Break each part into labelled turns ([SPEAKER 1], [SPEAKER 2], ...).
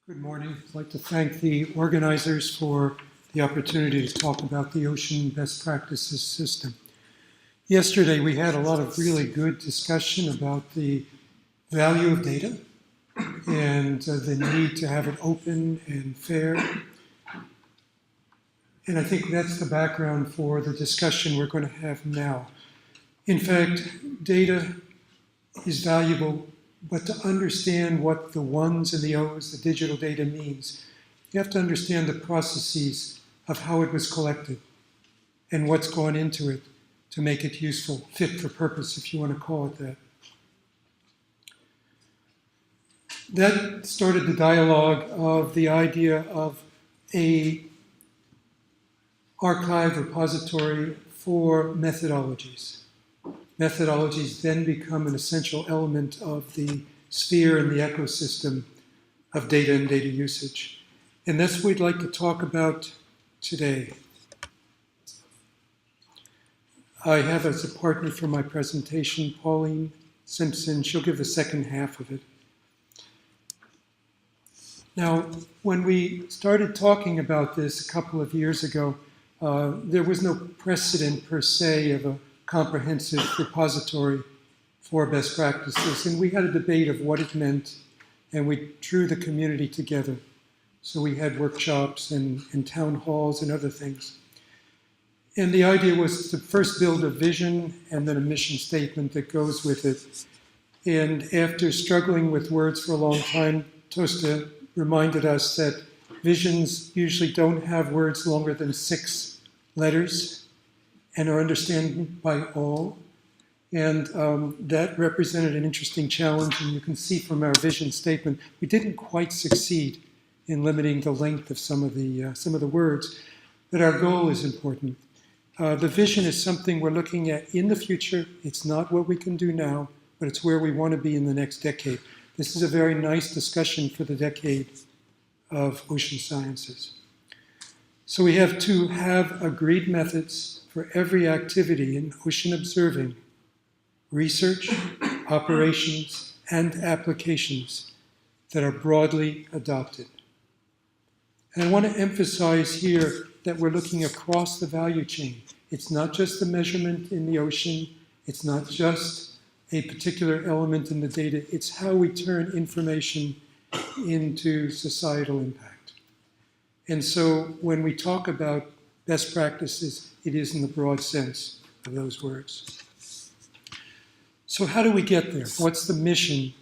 [SPEAKER 1] Good morning. I'd like to thank the organizers for the opportunity to talk about the Ocean Best Practices System. Yesterday, we had a lot of really good discussion about the value of data and the need to have it open and fair. And I think that's the background for the discussion we're going to have now. In fact, data is valuable, but to understand what the ones and the O's, the digital data means, you have to understand the processes of how it was collected and what's gone into it to make it useful, fit for purpose, if you want to call it that. That started the dialogue of the idea of a archive repository for methodologies. Methodologies then become an essential element of the sphere and the ecosystem of data and data usage. And that's what we'd like to talk about today. I have as a partner for my presentation, Pauline Simpson. She'll give the second half of it. Now, when we started talking about this a couple of years ago, there was no precedent per se of a comprehensive repository for best practices. And we had a debate of what it meant, and we drew the community together. So we had workshops and town halls and other things. And the idea was to first build a vision and then a mission statement that goes with it. And after struggling with words for a long time, Tosta reminded us that visions usually don't have words longer than 6 letters and are understood by all. And that represented an interesting challenge, and you can see from our vision statement, we didn't quite succeed in limiting the length of some of the words, but our goal is important. The vision is something we're looking at in the future. It's not what we can do now, but it's where we want to be in the next decade. This is a very nice discussion for the decade of ocean sciences. So we have to have agreed methods for every activity in ocean observing, research, operations, and applications that are broadly adopted. And I want to emphasize here that we're looking across the value chain. It's not just the measurement in the ocean. It's not just a particular element in the data. It's how we turn information into societal impact. And so when we talk about best practices, it is in the broad sense of those words. So how do we get there? What's the mission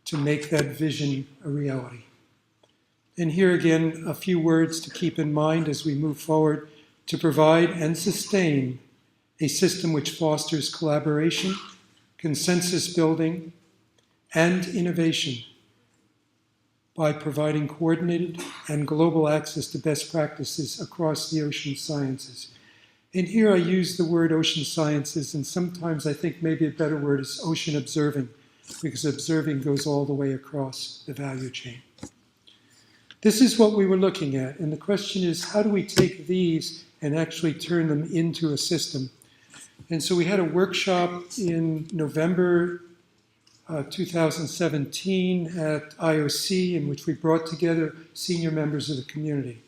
[SPEAKER 1] to make that vision a reality? And here again, a few words to keep in mind as we move forward: to provide and sustain a system which fosters collaboration, consensus building, and innovation by providing coordinated and global access to best practices across the ocean sciences. And here I use the word ocean sciences, and sometimes I think maybe a better word is ocean observing, because observing goes all the way across the value chain. This is what we were looking at, and the question is, how do we take these and actually turn them into a system? And so we had a workshop in November 2017 at IOC, in which we brought together senior members of the community.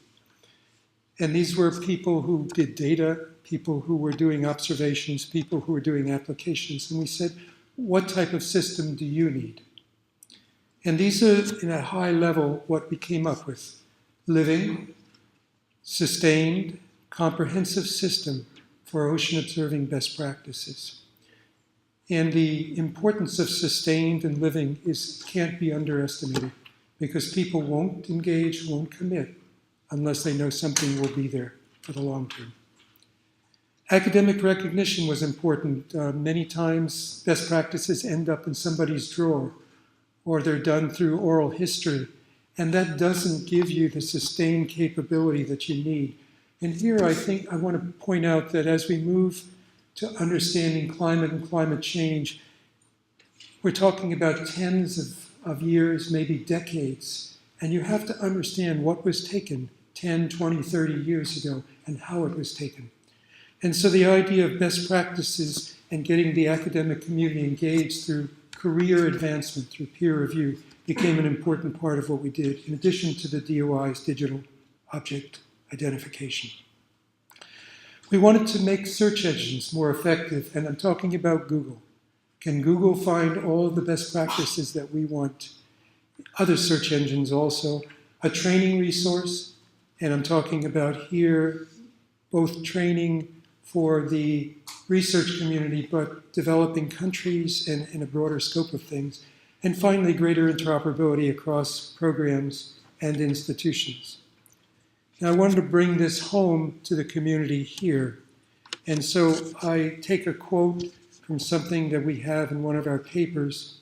[SPEAKER 1] And these were people who did data, people who were doing observations, people who were doing applications. And we said, what type of system do you need? And these are, in a high level, what we came up with: living, sustained, comprehensive system for ocean observing best practices. And the importance of sustained and living can't be underestimated, because people won't engage, won't commit, unless they know something will be there for the long term. Academic recognition was important. Many times, best practices end up in somebody's drawer, or they're done through oral history, and that doesn't give you the sustained capability that you need. And here I think I want to point out that as we move to understanding climate and climate change, we're talking about tens of years, maybe decades, and you have to understand what was taken 10, 20, 30 years ago and how it was taken. And so the idea of best practices and getting the academic community engaged through career advancement through peer review became an important part of what we did, in addition to the DOI's digital object identification. We wanted to make search engines more effective, and I'm talking about Google. Can Google find all of the best practices that we want? Other search engines also. A training resource, and I'm talking about here both training for the research community, but developing countries and a broader scope of things. And finally, greater interoperability across programs and institutions. Now, I wanted to bring this home to the community here. And so I take a quote from something that we have in one of our papers,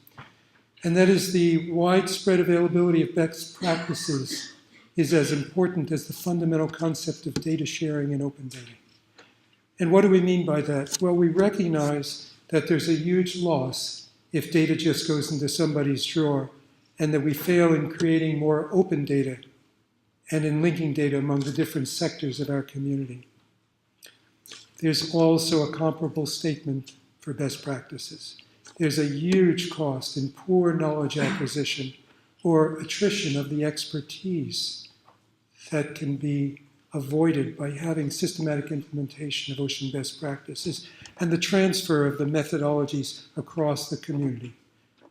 [SPEAKER 1] and that is the widespread availability of best practices is as important as the fundamental concept of data sharing and open data. And what do we mean by that? Well, we recognize that there's a huge loss if data just goes into somebody's drawer, and that we fail in creating more open data and in linking data among the different sectors of our community. There's also a comparable statement for best practices. There's a huge cost in poor knowledge acquisition or attrition of the expertise that can be avoided by having systematic implementation of ocean best practices and the transfer of the methodologies across the community,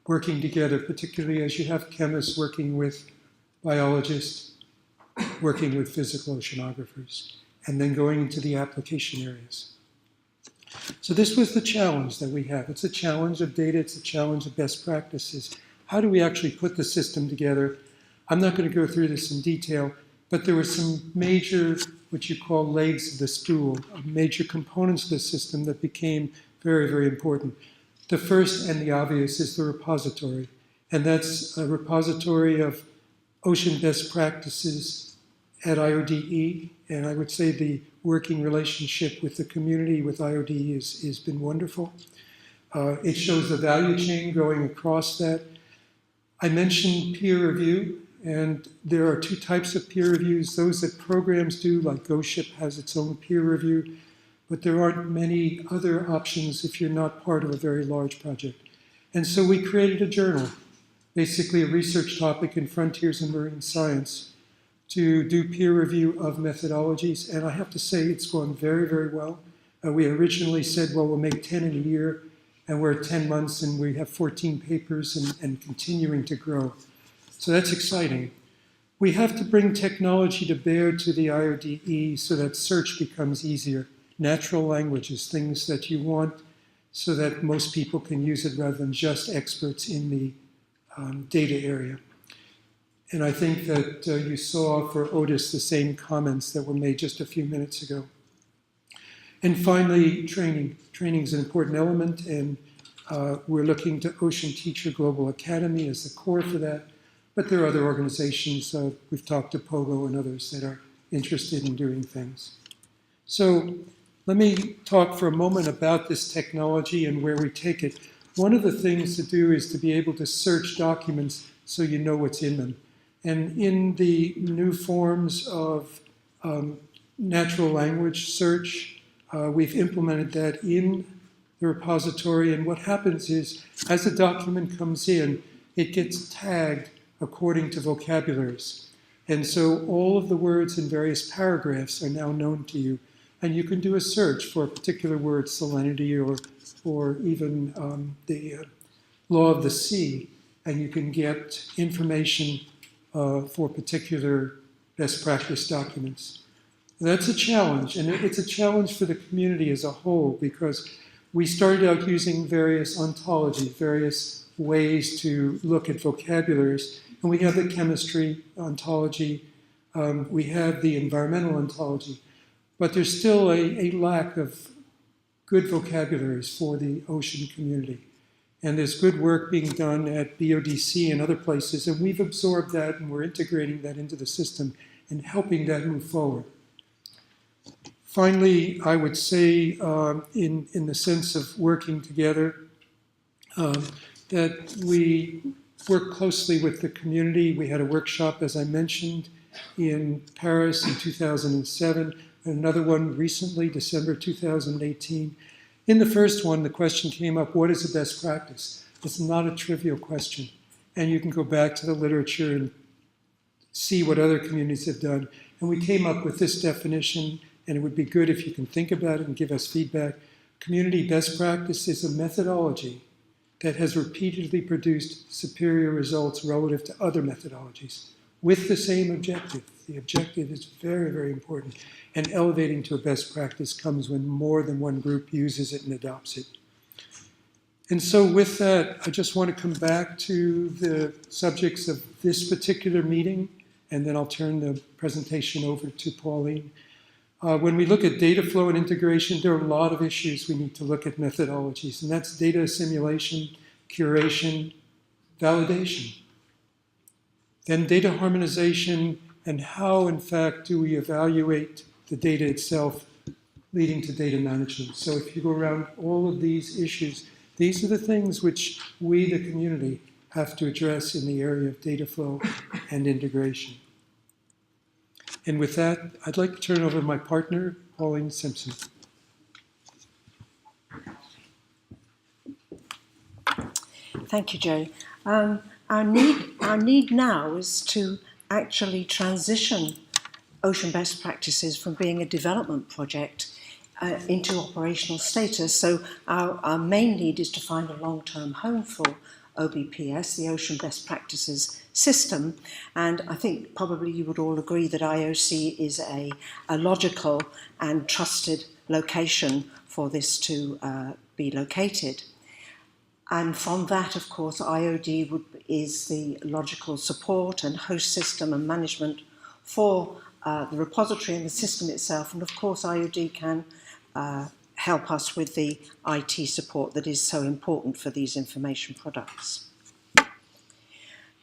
[SPEAKER 1] working together, particularly as you have chemists working with biologists, working with physical oceanographers, and then going into the application areas. So this was the challenge that we have. It's a challenge of data, it's a challenge of best practices. How do we actually put the system together? I'm not going to go through this in detail, but there were some major, what you call legs of the stool, major components of the system that became very, very important. The first and the obvious is the repository, and that's a repository of ocean best practices at IODE, and I would say the working relationship with the community with IODE has been wonderful. It shows the value chain going across that. I mentioned peer review, and there are two types of peer reviews. Those that programs do, like GoShip has its own peer review, but there aren't many other options if you're not part of a very large project. And so we created a journal, basically a research topic in Frontiers in Marine Science, to do peer review of methodologies, and I have to say it's gone very, very well. We originally said, well, we'll make 10 in a year, and we're at 10 months, and we have 14 papers and continuing to grow. So that's exciting. We have to bring technology to bear to the IODE so that search becomes easier. Natural languages, things that you want so that most people can use it rather than just experts in the data area. And I think that you saw for Otis the same comments that were made just a few minutes ago. And finally, training. Training is an important element, and we're looking to Ocean Teacher Global Academy as the core for that. But there are other organizations, we've talked to POGO and others that are interested in doing things. So let me talk for a moment about this technology and where we take it. One of the things to do is to be able to search documents so you know what's in them. And in the new forms of natural language search, we've implemented that in the repository. And what happens is, as a document comes in, it gets tagged according to vocabularies. And so all of the words in various paragraphs are now known to you. And you can do a search for a particular word, salinity, or even the law of the sea, and you can get information for particular best practice documents. That's a challenge, and it's a challenge for the community as a whole, because we started out using various ontologies, various ways to look at vocabularies, and we have the chemistry ontology, we have the environmental ontology, but there's still a lack of good vocabularies for the ocean community. And there's good work being done at BODC and other places, and we've absorbed that and we're integrating that into the system and helping that move forward. Finally, I would say in the sense of working together, that we work closely with the community. We had a workshop, as I mentioned, in Paris in 2007, and another one recently, December 2018. In the first one, the question came up, what is the best practice? It's not a trivial question. And you can go back to the literature and see what other communities have done. And we came up with this definition, and it would be good if you can think about it and give us feedback. Community best practice is a methodology that has repeatedly produced superior results relative to other methodologies with the same objective. The objective is very, very important. And elevating to a best practice comes when more than one group uses it and adopts it. And so with that, I just want to come back to the subjects of this particular meeting, and then I'll turn the presentation over to Pauline. When we look at data flow and integration, there are a lot of issues we need to look at methodologies, and that's data assimilation, curation, validation. Then data harmonization, and how, in fact, do we evaluate the data itself, leading to data management. So if you go around all of these issues, these are the things which we, the community, have to address in the area of data flow and integration. And with that, I'd like to turn it over to my partner, Pauline Simpson.
[SPEAKER 2] Thank you, Jay. Our need now is to actually transition ocean best practices from being a development project into operational status. So our main need is to find a long-term home for OBPS, the Ocean Best Practices System, and I think probably you would all agree that IOC is a logical and trusted location for this to be located. And from that, of course, IODE is the logical support and host system and management for the repository and the system itself, and of course IODE can help us with the IT support that is so important for these information products.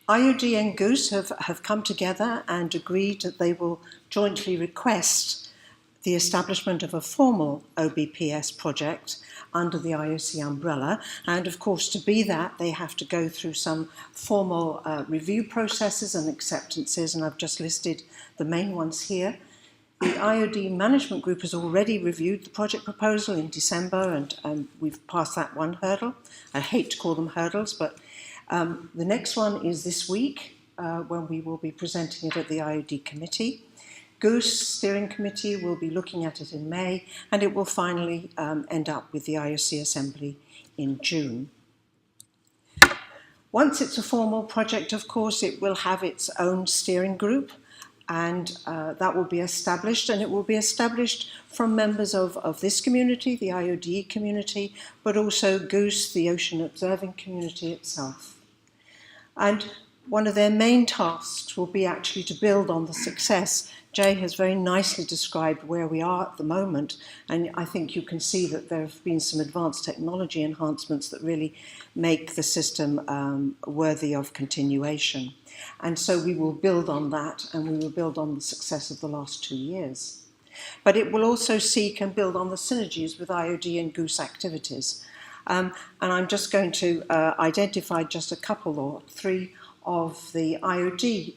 [SPEAKER 2] IODE and Goose have come together and agreed that they will jointly request the establishment of a formal OBPS project under the IOC umbrella, and of course to be that they have to go through some formal review processes and acceptances, and I've just listed the main ones here. The IODE Management Group has already reviewed the project proposal in December, and we've passed that one hurdle. I hate to call them hurdles, but the next one is this week, when we will be presenting it at the IODE committee. Goose Steering Committee will be looking at it in May, and it will finally end up with the IOC Assembly in June. Once it's a formal project, of course, it will have its own steering group, and that will be established, and it will be established from members of this community, the IODE community, but also Goose, the ocean observing community itself. And one of their main tasks will be actually to build on the success. Jay has very nicely described where we are at the moment, and I think you can see that there have been some advanced technology enhancements that really make the system worthy of continuation. And so we will build on that, and we will build on the success of the last 2 years. But it will also seek and build on the synergies with IODE and Goose activities. And I'm just going to identify just a couple or three of the IODE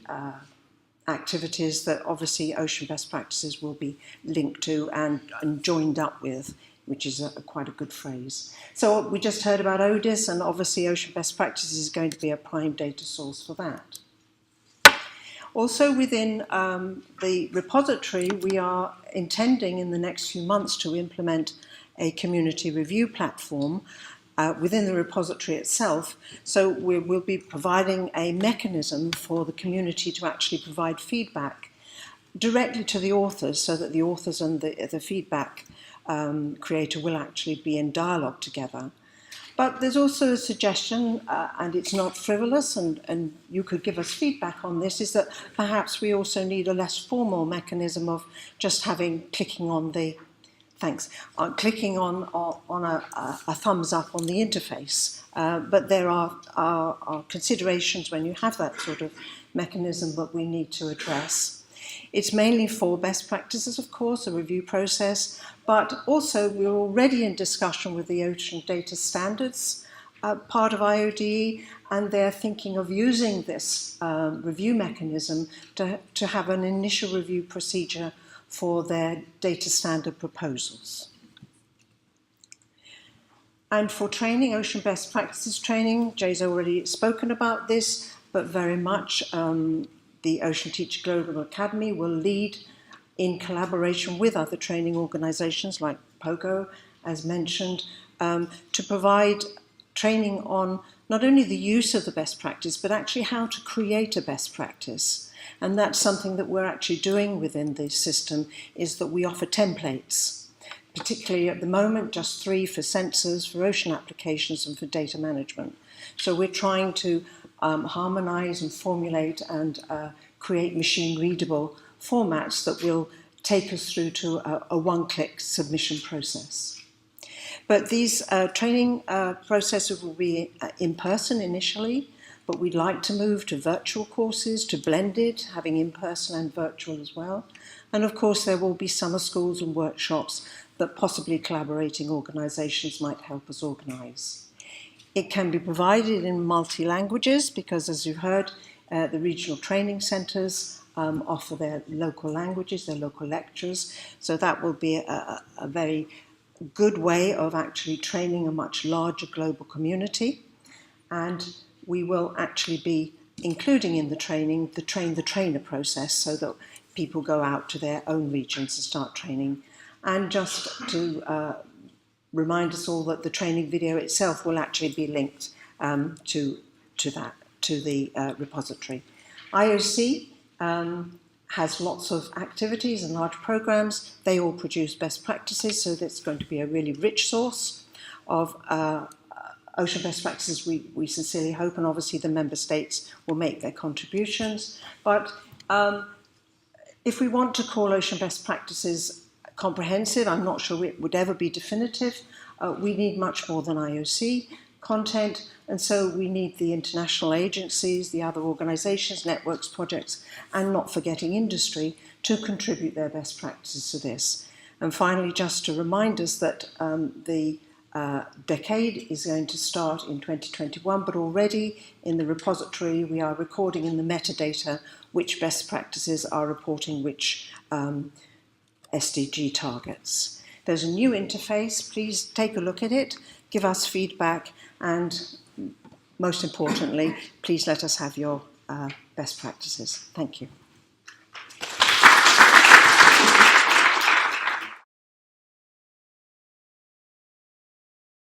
[SPEAKER 2] activities that obviously Ocean Best Practices will be linked to and joined up with, which is quite a good phrase. So we just heard about ODIS, and obviously Ocean Best Practices is going to be a prime data source for that. Also within the repository, we are intending in the next few months to implement a community review platform within the repository itself. So we'll be providing a mechanism for the community to actually provide feedback directly to the authors, so that the authors and the feedback creator will actually be in dialogue together. But there's also a suggestion, and it's not frivolous, and you could give us feedback on this, is that perhaps we also need a less formal mechanism of just clicking on a thumbs up on the interface. But there are considerations when you have that sort of mechanism that we need to address. It's mainly for best practices, of course, a review process, but also we're already in discussion with the Ocean Data Standards part of IODE, and they're thinking of using this review mechanism to have an initial review procedure for their data standard proposals. And for training, ocean best practices training, Jay's already spoken about this, but very much the Ocean Teacher Global Academy will lead in collaboration with other training organisations like POGO, as mentioned, to provide training on not only the use of the best practice, but actually how to create a best practice. And that's something that we're actually doing within the system, is that we offer templates. Particularly at the moment, just 3 for sensors, for ocean applications and for data management. So we're trying to harmonise and formulate and create machine-readable formats that will take us through to a one-click submission process. But these training processes will be in person initially, but we'd like to move to virtual courses, to blended, having in-person and virtual as well. And of course, there will be summer schools and workshops that possibly collaborating organisations might help us organise. It can be provided in multi-languages because, as you've heard, the regional training centres offer their local languages, their local lectures. So that will be a very good way of actually training a much larger global community. And we will actually be including in the training the train-the-trainer process so that people go out to their own regions and start training. And just to remind us all that the training video itself will actually be linked to the repository. IOC has lots of activities and large programs. They all produce best practices, so that's going to be a really rich source of ocean best practices. We sincerely hope, and obviously the member states will make their contributions. But if we want to call ocean best practices comprehensive, I'm not sure it would ever be definitive. We need much more than IOC content, and so we need the international agencies, the other organisations, networks, projects, and not forgetting industry to contribute their best practices to this. And finally, just to remind us that the decade is going to start in 2021, but already in the repository we are recording in the metadata which best practices are reporting which SDG targets. There's a new interface. Please take a look at it, give us feedback, and most importantly, please let us have your best practices. Thank you.